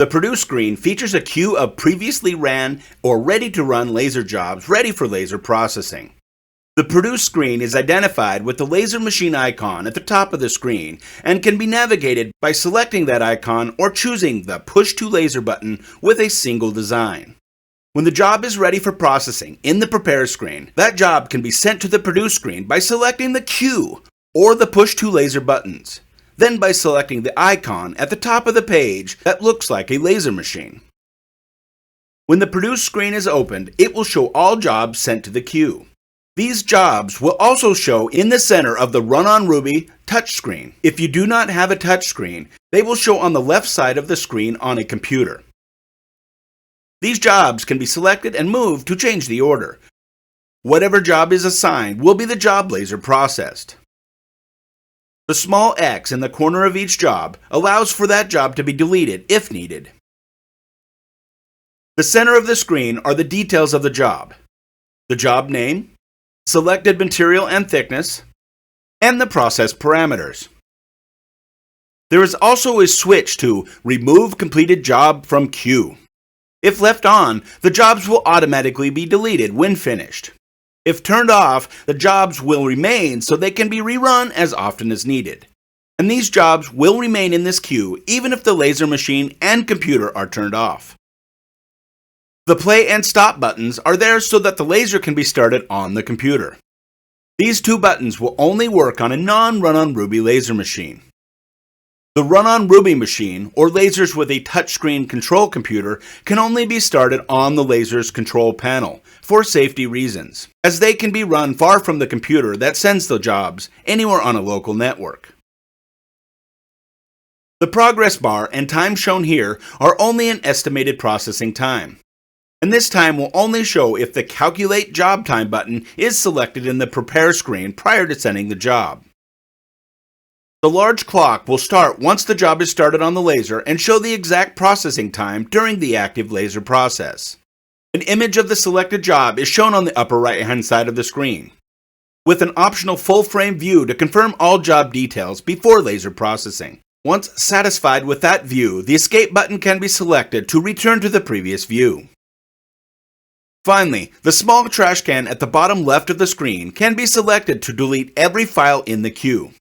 The produce screen features a queue of previously ran or ready-to-run laser jobs ready for laser processing. The produce screen is identified with the laser machine icon at the top of the screen and can be navigated by selecting that icon or choosing the Push to Laser button with a single design. When the job is ready for processing in the Prepare screen, that job can be sent to the Produce screen by selecting the Queue or the Push to Laser buttons, then by selecting the icon at the top of the page that looks like a laser machine. When the Produce screen is opened, it will show all jobs sent to the queue. These jobs will also show in the center of the Run on Ruby touchscreen. If you do not have a touchscreen, they will show on the left side of the screen on a computer. These jobs can be selected and moved to change the order. Whatever job is assigned will be the job laser processed. The small X in the corner of each job allows for that job to be deleted if needed. The center of the screen are the details of the job name, selected material and thickness, and the process parameters. There is also a switch to Remove Completed Job from Queue. If left on, the jobs will automatically be deleted when finished. If turned off, the jobs will remain so they can be rerun as often as needed. And these jobs will remain in this queue even if the laser machine and computer are turned off. The play and stop buttons are there so that the laser can be started on the computer. These two buttons will only work on a non-Run on Ruby laser machine. The Run on Ruby machine, or lasers with a touchscreen control computer, can only be started on the laser's control panel for safety reasons, as they can be run far from the computer that sends the jobs anywhere on a local network. The progress bar and time shown here are only an estimated processing time, and this time will only show if the Calculate Job Time button is selected in the Prepare screen prior to sending the job. The large clock will start once the job is started on the laser and show the exact processing time during the active laser process. An image of the selected job is shown on the upper right-hand side of the screen, with an optional full-frame view to confirm all job details before laser processing. Once satisfied with that view, the Escape button can be selected to return to the previous view. Finally, the small trash can at the bottom left of the screen can be selected to delete every file in the queue.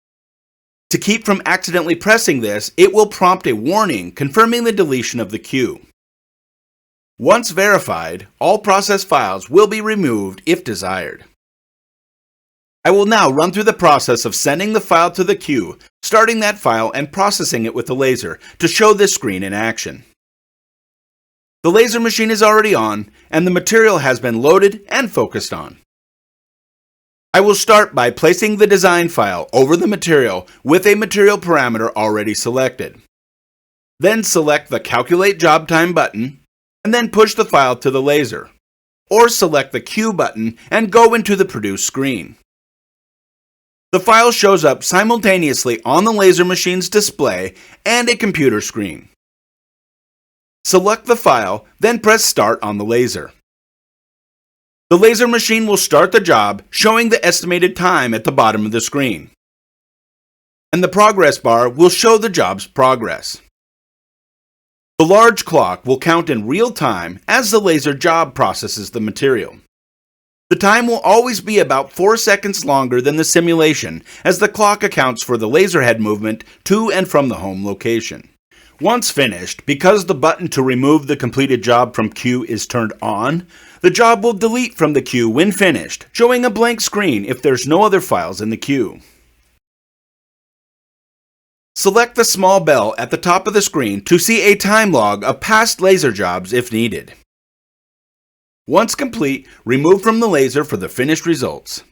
To keep from accidentally pressing this, it will prompt a warning confirming the deletion of the queue. Once verified, all process files will be removed if desired. I will now run through the process of sending the file to the queue, starting that file and processing it with the laser to show this screen in action. The laser machine is already on, and the material has been loaded and focused on. I will start by placing the design file over the material with a material parameter already selected. Then select the Calculate Job Time button, and then push the file to the laser. Or select the Queue button and go into the Produce screen. The file shows up simultaneously on the laser machine's display and a computer screen. Select the file, then press Start on the laser. The laser machine will start the job, showing the estimated time at the bottom of the screen. And the progress bar will show the job's progress. The large clock will count in real time as the laser job processes the material. The time will always be about 4 seconds longer than the simulation, as the clock accounts for the laser head movement to and from the home location. Once finished, because the button to remove the completed job from queue is turned on, the job will delete from the queue when finished, showing a blank screen if there's no other files in the queue. Select the small bell at the top of the screen to see a time log of past laser jobs if needed. Once complete, remove from the laser for the finished results.